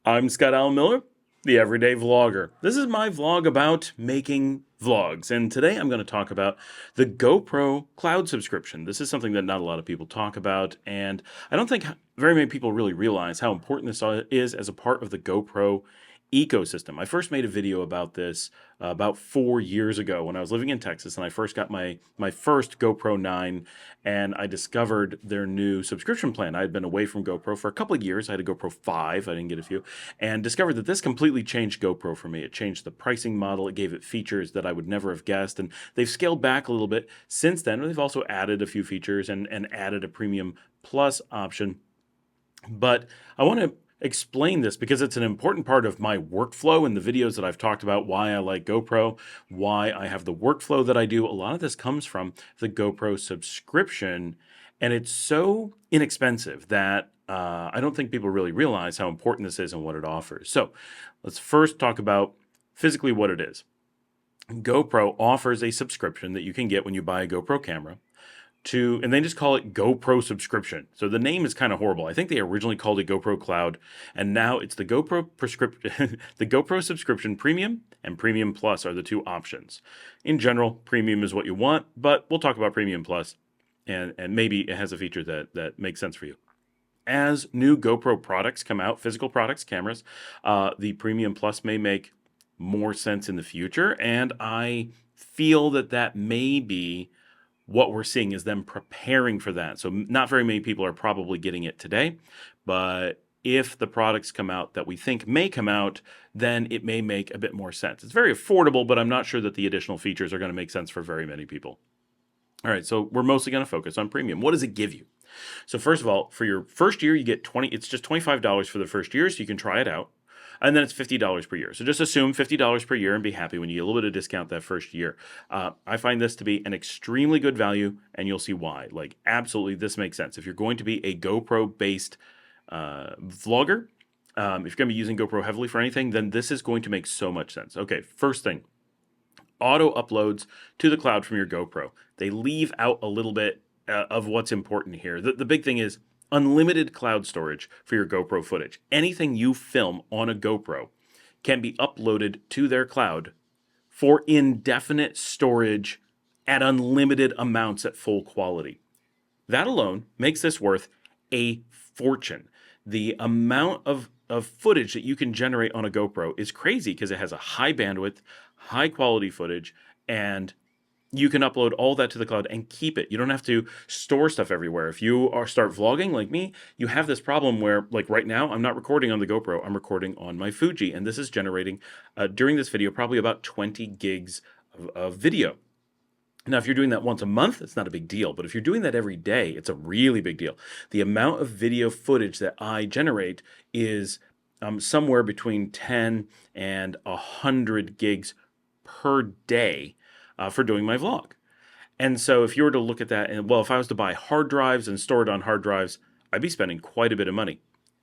I'm Scott Allen Miller, the Everyday Vlogger. This is my vlog about making vlogs, and today I'm going to talk about the GoPro Cloud Subscription. This is something that not a lot of people talk about, and I don't think very many people really realize how important this is as a part of the GoPro ecosystem. I first made a video about this about 4 years ago when I was living in Texas, and I first got my first GoPro 9, and I discovered their new subscription plan. I had been away from GoPro for a couple of years. I had a GoPro 5, I didn't get a few, and discovered that this completely changed GoPro for me. It changed the pricing model. It gave it features that I would never have guessed, and they've scaled back a little bit since then. They've also added a few features and added a Premium Plus option. But I want to explain this because it's an important part of my workflow in the videos that I've talked about, why I like GoPro, why I have the workflow that I do. A lot of this comes from the GoPro subscription, and it's so inexpensive that I don't think people really realize how important this is and what it offers. So let's first talk about physically what it is. GoPro offers a subscription that you can get when you buy a GoPro camera and they just call it GoPro Subscription. So the name is kind of horrible. I think they originally called it GoPro Cloud, and now it's the GoPro the GoPro Subscription Premium and Premium Plus are the two options. In general, Premium is what you want, but we'll talk about Premium Plus, and maybe it has a feature that makes sense for you. As new GoPro products come out, physical products, cameras, the Premium Plus may make more sense in the future, and I feel that may be what we're seeing is them preparing for that. So not very many people are probably getting it today, but if the products come out that we think may come out, then it may make a bit more sense. It's very affordable, but I'm not sure that the additional features are going to make sense for very many people. All right, so we're mostly going to focus on Premium. What does it give you? So first of all, for your first year, you get it's just $25 for the first year, so you can try it out. And then it's $50 per year. So just assume $50 per year and be happy when you get a little bit of discount that first year. I find this to be an extremely good value, and you'll see why. Like, absolutely, this makes sense. If you're going to be a GoPro-based vlogger, if you're going to be using GoPro heavily for anything, then this is going to make so much sense. Okay, first thing, auto uploads to the cloud from your GoPro. They leave out a little bit of what's important here. The big thing is unlimited cloud storage for your GoPro footage. Anything you film on a GoPro can be uploaded to their cloud for indefinite storage at unlimited amounts at full quality. That alone makes this worth a fortune. The amount of footage that you can generate on a GoPro is crazy because it has a high bandwidth, high quality footage, and you can upload all that to the cloud and keep it. You don't have to store stuff everywhere. If you start vlogging like me, you have this problem where, like right now, I'm not recording on the GoPro. I'm recording on my Fuji, and this is generating, during this video, probably about 20 gigs of video. Now, if you're doing that once a month, it's not a big deal. But if you're doing that every day, it's a really big deal. The amount of video footage that I generate is somewhere between 10 and 100 gigs per day for doing my vlog. And so if you were to look at that, and well, if I was to buy hard drives and store it on hard drives, I'd be spending quite a bit of money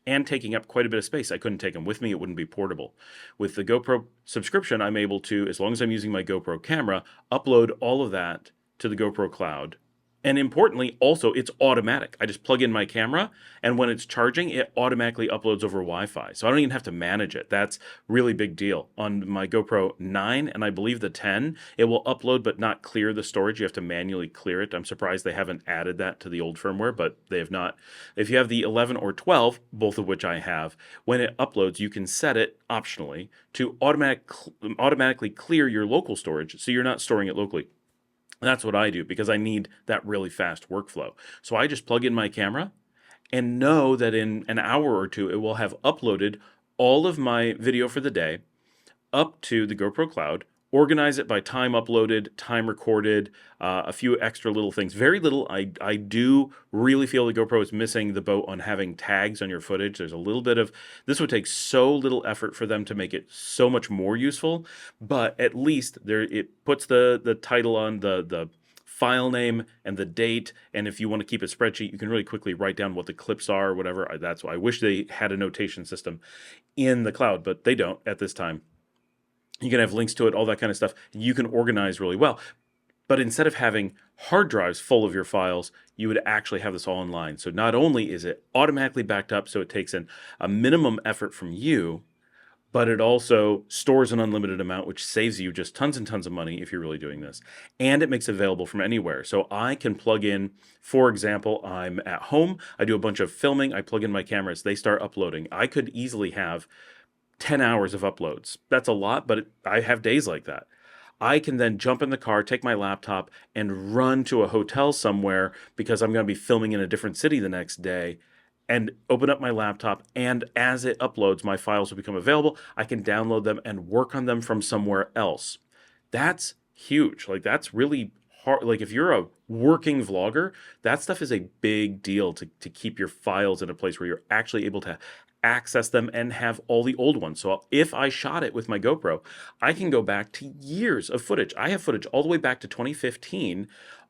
and taking up quite a bit of space. I couldn't take them with me. It wouldn't be portable. With the GoPro subscription, I'm able to, as long as I'm using my GoPro camera, upload all of that to the GoPro Cloud. And importantly, also, it's automatic. I just plug in my camera, and when it's charging, it automatically uploads over Wi-Fi. So I don't even have to manage it. That's really big deal. On my GoPro 9, and I believe the 10, it will upload but not clear the storage. You have to manually clear it. I'm surprised they haven't added that to the old firmware, but they have not. If you have the 11 or 12, both of which I have, when it uploads, you can set it optionally to automatically clear your local storage so you're not storing it locally. That's what I do because I need that really fast workflow. So I just plug in my camera and know that in an hour or two, it will have uploaded all of my video for the day up to the GoPro Cloud, organize it by time uploaded, time recorded, a few extra little things. Very little. I do really feel the GoPro is missing the boat on having tags on your footage. There's a little bit of, this would take so little effort for them to make it so much more useful, but at least it puts the title on the file name and the date, and if you want to keep a spreadsheet, you can really quickly write down what the clips are or whatever. That's why I wish they had a notation system in the cloud, but they don't at this time. You can have links to it, all that kind of stuff. You can organize really well. But instead of having hard drives full of your files, you would actually have this all online. So not only is it automatically backed up, so it takes in a minimum effort from you, but it also stores an unlimited amount, which saves you just tons and tons of money if you're really doing this. And it makes it available from anywhere. So I can plug in, for example, I'm at home, I do a bunch of filming, I plug in my cameras, they start uploading. I could easily have 10 hours of uploads. That's a lot, but I have days like that. I can then jump in the car, take my laptop, and run to a hotel somewhere because I'm going to be filming in a different city the next day, and open up my laptop. And as it uploads, my files will become available. I can download them and work on them from somewhere else. That's huge. Like, that's really hard. Like, if you're a working vlogger, that stuff is a big deal to keep your files in a place where you're actually able to access them and have all the old ones. So if I shot it with my GoPro, I can go back to years of footage. I have footage all the way back to 2015,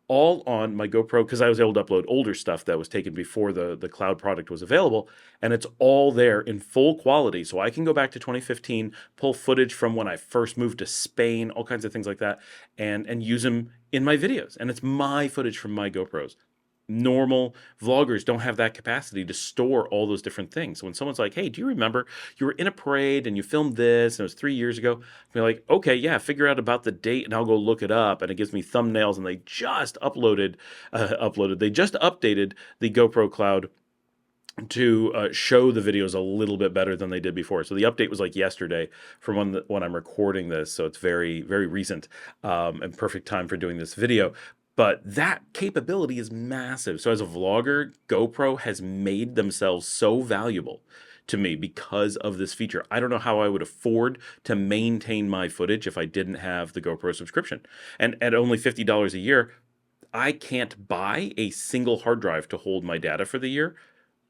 all on my GoPro, because I was able to upload older stuff that was taken before the cloud product was available, and it's all there in full quality. So I can go back to 2015, pull footage from when I first moved to Spain, all kinds of things like that, and use them in my videos. And it's my footage from my GoPros. Normal vloggers don't have that capacity to store all those different things. So when someone's like, hey, do you remember you were in a parade and you filmed this and it was 3 years ago? I'll be like, okay, yeah, figure out about the date and I'll go look it up. And it gives me thumbnails, and they just they just updated the GoPro Cloud to show the videos a little bit better than they did before. So the update was like yesterday from when I'm recording this. So it's very, very recent, and perfect time for doing this video. But that capability is massive. So as a vlogger, GoPro has made themselves so valuable to me because of this feature. I don't know how I would afford to maintain my footage if I didn't have the GoPro subscription. And at only $50 a year, I can't buy a single hard drive to hold my data for the year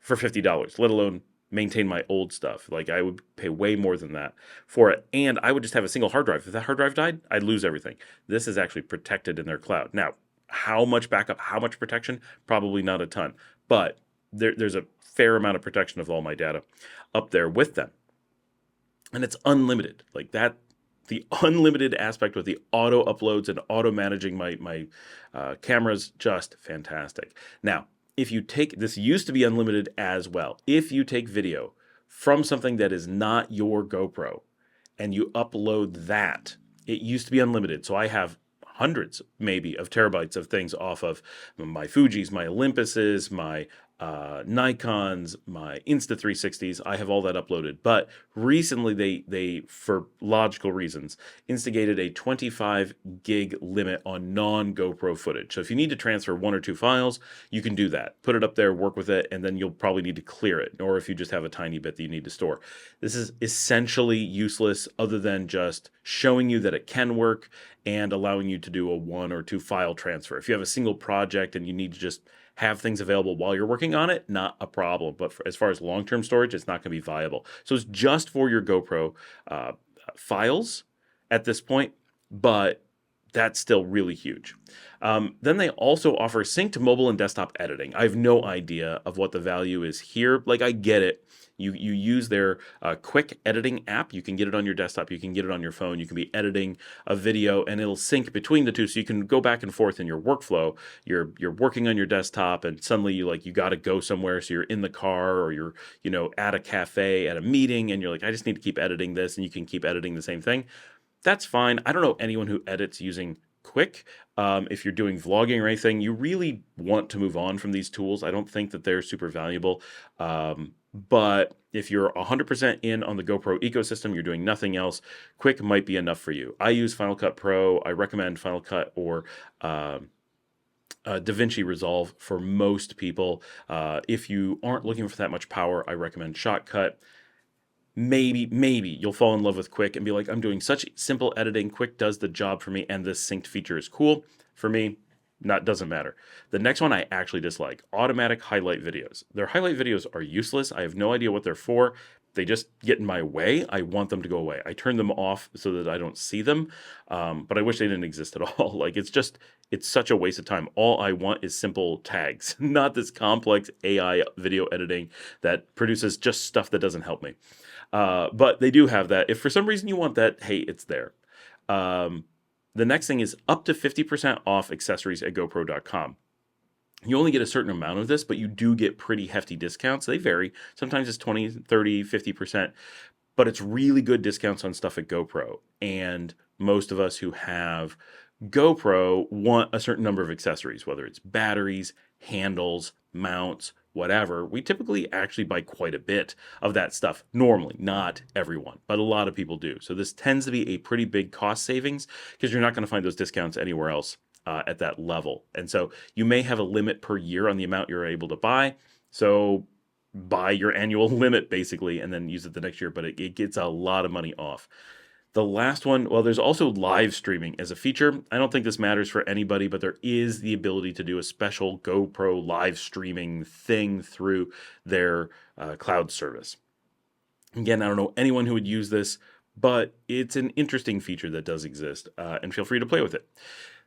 for $50, let alone maintain my old stuff. Like, I would pay way more than that for it. And I would just have a single hard drive. If that hard drive died, I'd lose everything. This is actually protected in their cloud. Now, how much backup, how much protection? Probably not a ton, but there's a fair amount of protection of all my data up there with them. And it's unlimited. Like that, the unlimited aspect with the auto uploads and auto managing my cameras, just fantastic. Now, if you take, this used to be unlimited as well. If you take video from something that is not your GoPro and you upload that, it used to be unlimited. So I have hundreds, maybe, of terabytes of things off of my Fujis, my Olympuses, my Nikons, my Insta360s. I have all that uploaded. But recently they, for logical reasons, instigated a 25 gig limit on non-GoPro footage. So if you need to transfer 1 or 2 files, you can do that. Put it up there, work with it, and then you'll probably need to clear it. Or if you just have a tiny bit that you need to store. This is essentially useless other than just showing you that it can work and allowing you to do a 1 or 2 file transfer. If you have a single project and you need to just have things available while you're working on it, not a problem. But as far as long-term storage, it's not going to be viable. So it's just for your GoPro files at this point, but that's still really huge. Then they also offer sync to mobile and desktop editing. I have no idea of what the value is here. Like, I get it. You use their quick editing app. You can get it on your desktop. You can get it on your phone. You can be editing a video, and it'll sync between the two, so you can go back and forth in your workflow. You're working on your desktop, and suddenly you got to go somewhere, so you're in the car or you're at a cafe at a meeting, and you're like, I just need to keep editing this, and you can keep editing the same thing. That's fine. I don't know anyone who edits using Quick. If you're doing vlogging or anything, you really want to move on from these tools. I don't think that they're super valuable. But if you're 100% in on the GoPro ecosystem, you're doing nothing else, Quick might be enough for you. I use Final Cut Pro. I recommend Final Cut or DaVinci Resolve for most people. If you aren't looking for that much power, I recommend Shotcut. Maybe you'll fall in love with Quick and be like, I'm doing such simple editing. Quick does the job for me, and this synced feature is cool. For me, doesn't matter. The next one I actually dislike: automatic highlight videos. Their highlight videos are useless. I have no idea what they're for. They just get in my way. I want them to go away. I turn them off so that I don't see them, but I wish they didn't exist at all. Like, it's such a waste of time. All I want is simple tags, not this complex AI video editing that produces just stuff that doesn't help me. But they do have that. If for some reason you want that, hey, it's there. The next thing is up to 50% off accessories at GoPro.com. You only get a certain amount of this, but you do get pretty hefty discounts. They vary. Sometimes it's 20, 30, 50%, but it's really good discounts on stuff at GoPro. And most of us who have GoPro want a certain number of accessories, whether it's batteries, handles, mounts, whatever. We typically actually buy quite a bit of that stuff. Normally, not everyone, but a lot of people do. So this tends to be a pretty big cost savings because you're not going to find those discounts anywhere else at that level. And so you may have a limit per year on the amount you're able to buy. So buy your annual limit basically and then use it the next year, but it gets a lot of money off. The last one, well, there's also live streaming as a feature. I don't think this matters for anybody, but there is the ability to do a special GoPro live streaming thing through their cloud service. Again, I don't know anyone who would use this, but it's an interesting feature that does exist, and feel free to play with it.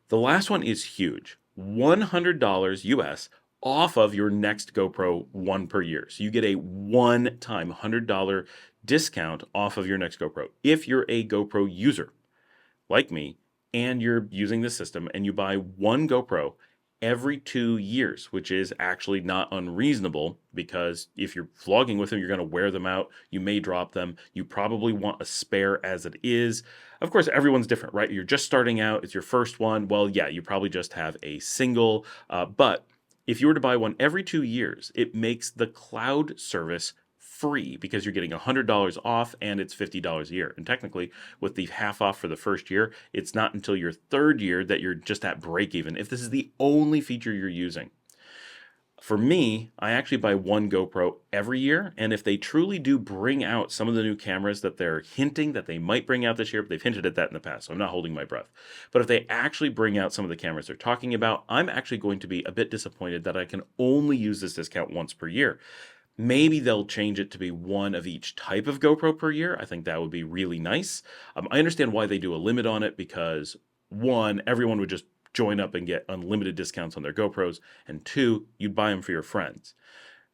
The last one is huge. $100 US off of your next GoPro one per year. So you get a one-time $100 discount off of your next GoPro. If you're a GoPro user like me and you're using this system and you buy one GoPro every 2 years, which is actually not unreasonable because if you're vlogging with them, you're going to wear them out. You may drop them. You probably want a spare as it is. Of course, everyone's different, right? You're just starting out. It's your first one. Well, yeah, you probably just have a single. But if you were to buy one every 2 years, it makes the cloud service free because you're getting $100 off and it's $50 a year. And technically, with the half off for the first year, it's not until your third year that you're just at break even if this is the only feature you're using. For me, I actually buy one GoPro every year, and if they truly do bring out some of the new cameras that they're hinting that they might bring out this year, but they've hinted at that in the past, so I'm not holding my breath. But if they actually bring out some of the cameras they're talking about, I'm actually going to be a bit disappointed that I can only use this discount once per year. Maybe they'll change it to be one of each type of GoPro per year. I think that would be really nice. I understand why they do a limit on it because, one, everyone would just join up and get unlimited discounts on their GoPros, and two, you'd buy them for your friends.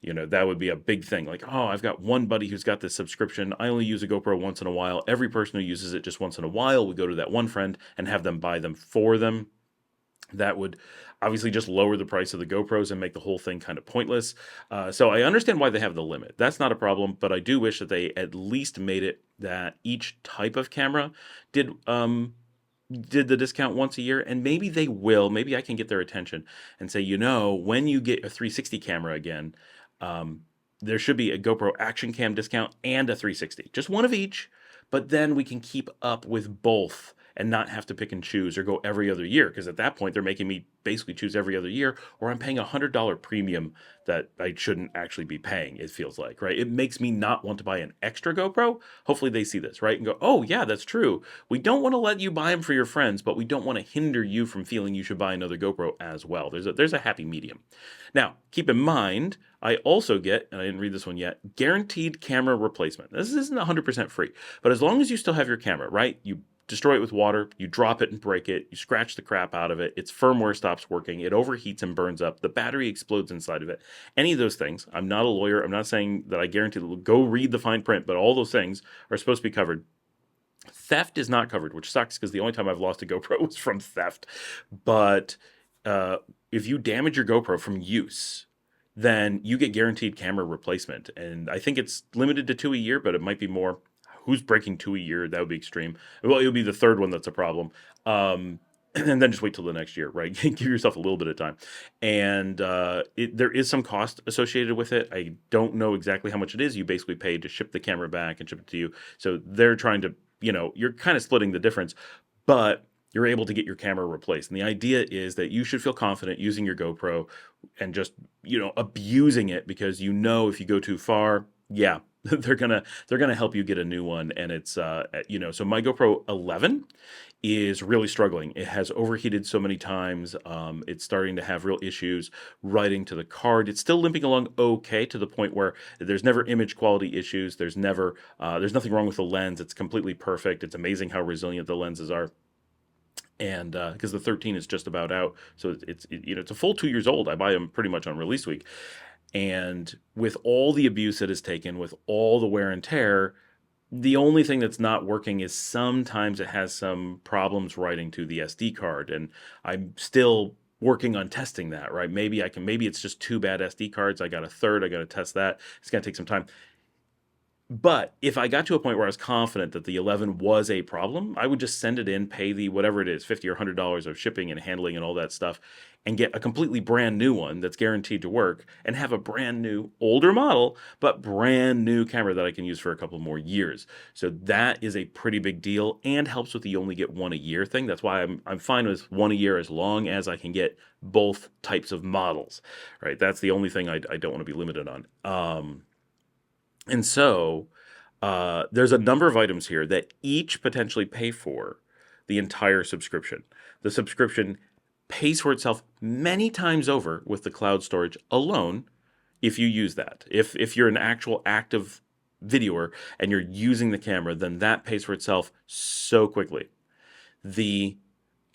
You know, that would be a big thing. Like, oh, I've got one buddy who's got this subscription. I only use a GoPro once in a while. Every person who uses it just once in a while would go to that one friend and have them buy them for them. That would obviously just lower the price of the GoPros and make the whole thing kind of pointless. So I understand why they have the limit. That's not a problem, but I do wish that they at least made it that each type of camera did the discount once a year, and maybe they will. Maybe I can get their attention and say, you know, when you get a 360 camera again, there should be a GoPro Action Cam discount and a 360, just one of each, but then we can keep up with both and not have to pick and choose or go every other year. Because at that point, they're making me basically choose every other year, or I'm paying a $100 premium that I shouldn't actually be paying, it feels like, right? It makes me not want to buy an extra GoPro. Hopefully they see this, right? And go, oh yeah, that's true. We don't want to let you buy them for your friends, but we don't want to hinder you from feeling you should buy another GoPro as well. There's a happy medium. Now, keep in mind, I also get, and I didn't read this one yet, guaranteed camera replacement. This isn't 100% free, but as long as you still have your camera, right? You destroy it with water, you drop it and break it, you scratch the crap out of it, its firmware stops working, it overheats and burns up, the battery explodes inside of it. Any of those things, I'm not a lawyer, I'm not saying that I guarantee that. Go read the fine print, but all those things are supposed to be covered. Theft is not covered, which sucks because the only time I've lost a GoPro was from theft. But if you damage your GoPro from use, then you get guaranteed camera replacement. And I think it's limited to 2 a year, but it might be more. Who's breaking 2 a year? That would be extreme. Well, it'll be the third one that's a problem. And then just wait till the next year, right? Give yourself a little bit of time. And there is some cost associated with it. I don't know exactly how much it is. You basically pay to ship the camera back and ship it to you. So they're trying to, you're kind of splitting the difference, but you're able to get your camera replaced. And the idea is that you should feel confident using your GoPro and just, abusing it because if you go too far, yeah, they're gonna help you get a new one. And it's so my GoPro 11 is really struggling. It has overheated so many times. It's starting to have real issues writing to the card. It's still limping along okay to the point where there's never image quality issues. There's nothing wrong with the lens. It's completely perfect. It's amazing how resilient the lenses are. And because the 13 is just about out, so it's a full 2 years old. I buy them pretty much on release week. And with all the abuse it has taken, with all the wear and tear, The only thing that's not working is sometimes it has some problems writing to the SD card, and I'm still working on testing that, right? Maybe it's just two bad SD cards. I got a third, I got to test that. It's going to take some time. But if I got to a point where I was confident that the 11 was a problem, I would just send it in, pay the whatever it is, 50 or $100 of shipping and handling and all that stuff, and get a completely brand new one that's guaranteed to work, and have a brand new, older model, but brand new camera that I can use for a couple more years. So that is a pretty big deal and helps with the only get one a year thing. That's why I'm fine with one a year as long as I can get both types of models, right? That's the only thing I don't want to be limited on. And so there's a number of items here that each potentially pay for the entire subscription. The subscription pays for itself many times over with the cloud storage alone if you use that. If you're an actual active videoer and you're using the camera, then that pays for itself so quickly. The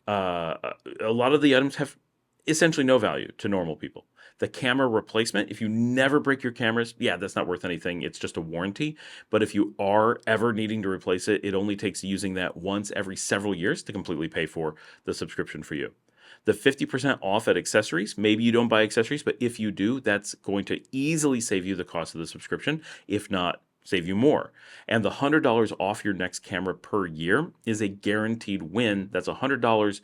a lot of the items have essentially no value to normal people. The camera replacement, if you never break your cameras, yeah, that's not worth anything. It's just a warranty. But if you are ever needing to replace it, it only takes using that once every several years to completely pay for the subscription for you. The 50% off at accessories, maybe you don't buy accessories, but if you do, that's going to easily save you the cost of the subscription, if not save you more. And the $100 off your next camera per year is a guaranteed win. That's $100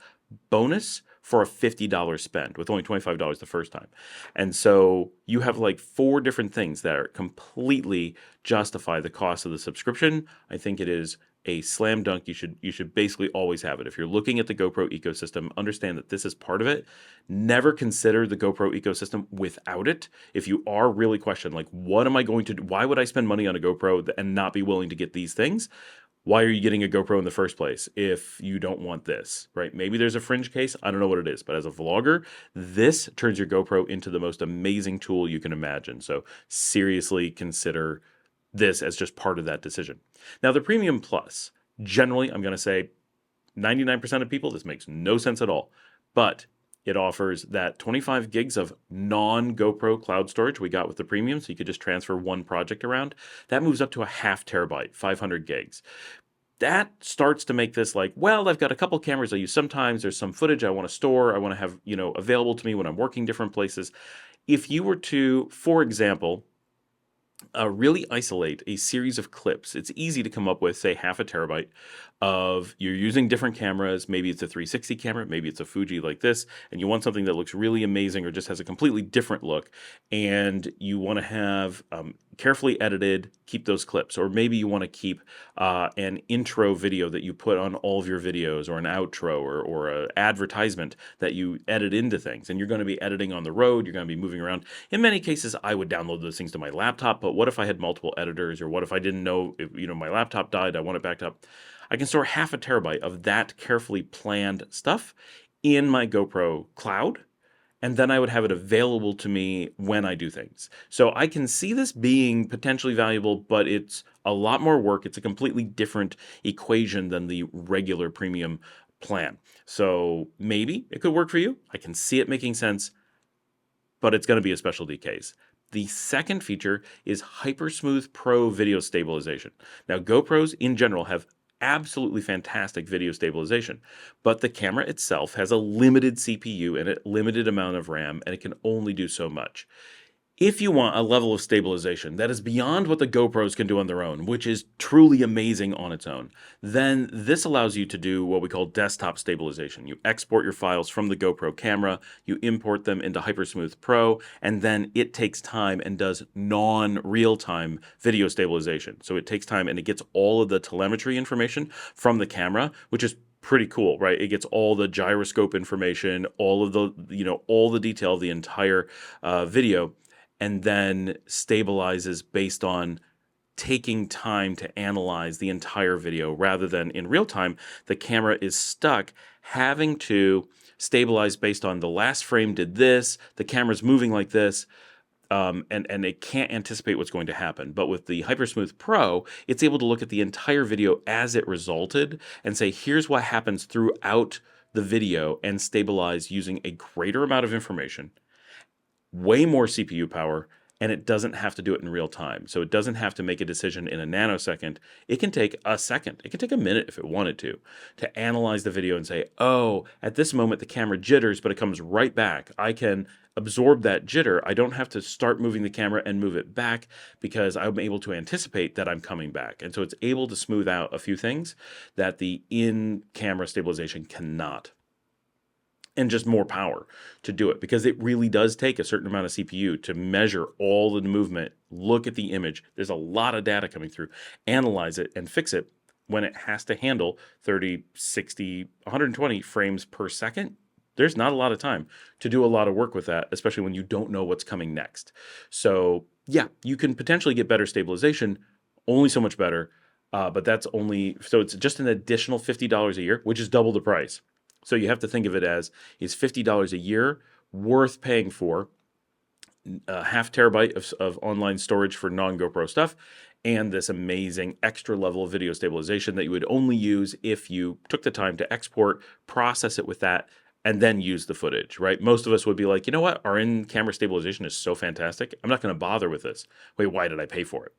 bonus for a $50 spend with only $25 the first time. And so you have like four different things that are completely justify the cost of the subscription. I think it is a slam dunk. You should basically always have it. If you're looking at the GoPro ecosystem, understand that this is part of it. Never consider the GoPro ecosystem without it. If you are really questioning, like, what am I going to do? Why would I spend money on a GoPro and not be willing to get these things? Why are you getting a GoPro in the first place if you don't want this, right? Maybe there's a fringe case. I don't know what it is, but as a vlogger, this turns your GoPro into the most amazing tool you can imagine. So seriously consider this as just part of that decision. Now, the Premium Plus, generally, I'm going to say 99% of people, this makes no sense at all, but it offers that 25 gigs of non-GoPro cloud storage we got with the Premium, so you could just transfer one project around. That moves up to a half terabyte, 500 gigs. That starts to make this like, well, I've got a couple cameras I use sometimes. There's some footage I want to store. I want to have, available to me when I'm working different places. If you were to, for example, really isolate a series of clips. It's easy to come up with, say, half a terabyte of you're using different cameras. Maybe it's a 360 camera, maybe it's a Fuji like this, and you want something that looks really amazing or just has a completely different look, and you want to have carefully edited, keep those clips. Or maybe you want to keep an intro video that you put on all of your videos, or an outro, or an advertisement that you edit into things. And you're going to be editing on the road, you're going to be moving around. In many cases, I would download those things to my laptop, but what if I had multiple editors, or what if I didn't know if my laptop died, I want it backed up? I can store half a terabyte of that carefully planned stuff in my GoPro Cloud, and then I would have it available to me when I do things. So I can see this being potentially valuable, but it's a lot more work. It's a completely different equation than the regular premium plan. So maybe it could work for you. I can see it making sense, but it's going to be a specialty case. The second feature is Hypersmooth Pro video stabilization. Now, GoPros in general have absolutely fantastic video stabilization, but the camera itself has a limited CPU and a limited amount of RAM, and it can only do so much. If you want a level of stabilization that is beyond what the GoPros can do on their own, which is truly amazing on its own, then this allows you to do what we call desktop stabilization. You export your files from the GoPro camera, you import them into Hypersmooth Pro, and then it takes time and does non-real-time video stabilization. So it takes time and it gets all of the telemetry information from the camera, which is pretty cool, right? It gets all the gyroscope information, all of the, all the detail of the entire video, and then stabilizes based on taking time to analyze the entire video rather than in real time. The camera is stuck having to stabilize based on the last frame did this, the camera's moving like this, and it can't anticipate what's going to happen. But with the Hypersmooth Pro, it's able to look at the entire video as it resulted and say, here's what happens throughout the video, and stabilize using a greater amount of information, way more CPU power, and it doesn't have to do it in real time. So it doesn't have to make a decision in a nanosecond. It can take a second. It can take a minute if it wanted to analyze the video and say, oh, at this moment the camera jitters, but it comes right back. I can absorb that jitter. I don't have to start moving the camera and move it back because I'm able to anticipate that I'm coming back. And so it's able to smooth out a few things that the in-camera stabilization cannot. And just more power to do it, because it really does take a certain amount of CPU to measure all the movement, look at the image. There's a lot of data coming through, analyze it, and fix it when it has to handle 30, 60, 120 frames per second. There's not a lot of time to do a lot of work with that, especially when you don't know what's coming next. So yeah, you can potentially get better stabilization, only so much better, but that's only, so it's just an additional $50 a year, which is double the price. So you have to think of it as, is $50 a year worth paying for a half terabyte of online storage for non-GoPro stuff, and this amazing extra level of video stabilization that you would only use if you took the time to export, process it with that, and then use the footage, right? Most of us would be like, you know what? Our in-camera stabilization is so fantastic. I'm not going to bother with this. Wait, why did I pay for it?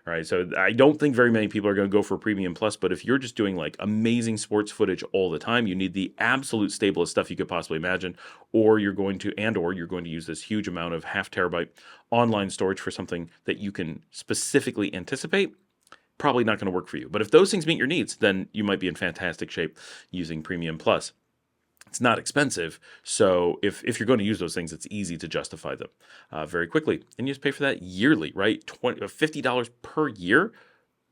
All right. So I don't think very many people are going to go for Premium Plus, but if you're just doing like amazing sports footage all the time, you need the absolute stablest stuff you could possibly imagine, or you're going to use this huge amount of half terabyte online storage for something that you can specifically anticipate. Probably not going to work for you. But if those things meet your needs, then you might be in fantastic shape using Premium Plus. It's not expensive, so if you're going to use those things, it's easy to justify them very quickly. And you just pay for that yearly, right? $50 per year,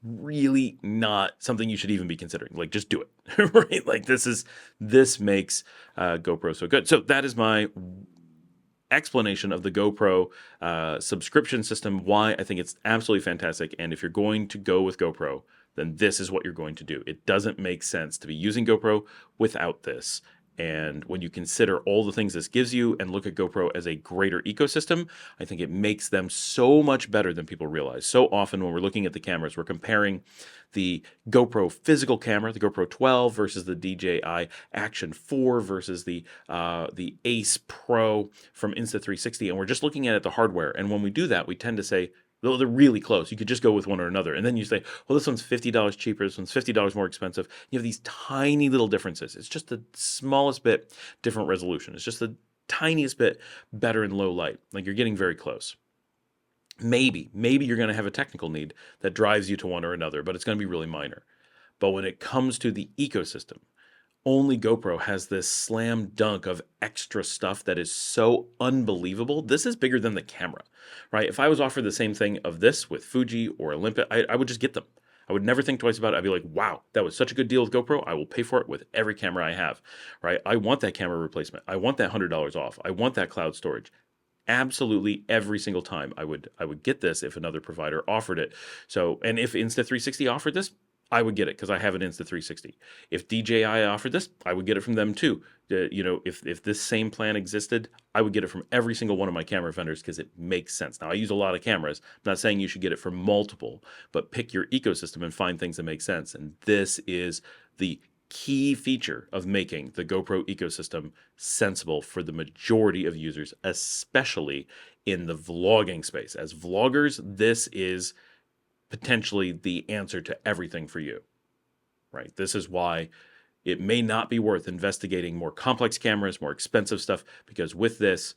really not something you should even be considering. Like, just do it, right? Like, this makes GoPro so good. So that is my explanation of the GoPro subscription system, why I think it's absolutely fantastic. And if you're going to go with GoPro, then this is what you're going to do. It doesn't make sense to be using GoPro without this. And when you consider all the things this gives you and look at GoPro as a greater ecosystem, I think it makes them so much better than people realize. So often when we're looking at the cameras, we're comparing the GoPro physical camera, the GoPro 12 versus the DJI Action 4 versus the Ace Pro from Insta360, and we're just looking at the hardware. And when we do that, we tend to say, though they're really close, you could just go with one or another. And then you say, well, this one's $50 cheaper, this one's $50 more expensive. You have these tiny little differences. It's just the smallest bit different resolution. It's just the tiniest bit better in low light. Like, you're getting very close. Maybe you're going to have a technical need that drives you to one or another, but it's going to be really minor. But when it comes to the ecosystem, only GoPro has this slam dunk of extra stuff that is so unbelievable. This is bigger than the camera, right? If I was offered the same thing of this with Fuji or Olympus, I would just get them. I would never think twice about it. I'd be like, wow, that was such a good deal with GoPro. I will pay for it with every camera I have, right? I want that camera replacement. I want that $100 off. I want that cloud storage. Absolutely every single time I would get this if another provider offered it. So, and if Insta360 offered this, I would get it because I have an Insta360. If DJI offered this, I would get it from them too. If this same plan existed, I would get it from every single one of my camera vendors because it makes sense. Now, I use a lot of cameras. I'm not saying you should get it from multiple, but pick your ecosystem and find things that make sense. And this is the key feature of making the GoPro ecosystem sensible for the majority of users, especially in the vlogging space. As vloggers, this is potentially the answer to everything for you, right? This is why it may not be worth investigating more complex cameras, more expensive stuff, because with this,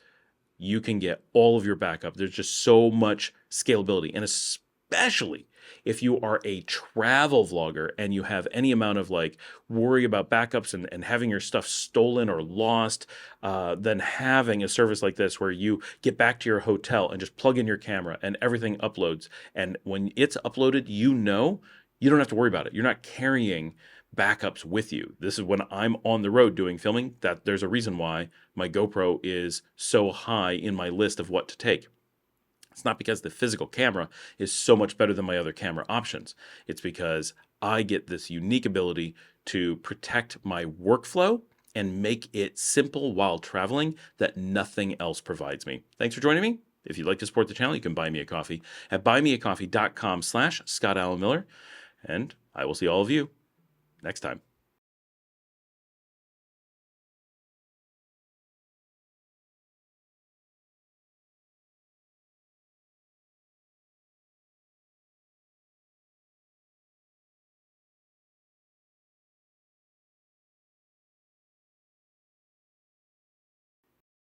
you can get all of your backup. There's just so much scalability, and especially if you are a travel vlogger and you have any amount of like worry about backups and having your stuff stolen or lost, then having a service like this where you get back to your hotel and just plug in your camera and everything uploads. And when it's uploaded, you don't have to worry about it. You're not carrying backups with you. This is when I'm on the road doing filming, that there's a reason why my GoPro is so high in my list of what to take. It's not because the physical camera is so much better than my other camera options. It's because I get this unique ability to protect my workflow and make it simple while traveling that nothing else provides me. Thanks for joining me. If you'd like to support the channel, you can buy me a coffee at buymeacoffee.com/Scott Allen Miller. And I will see all of you next time.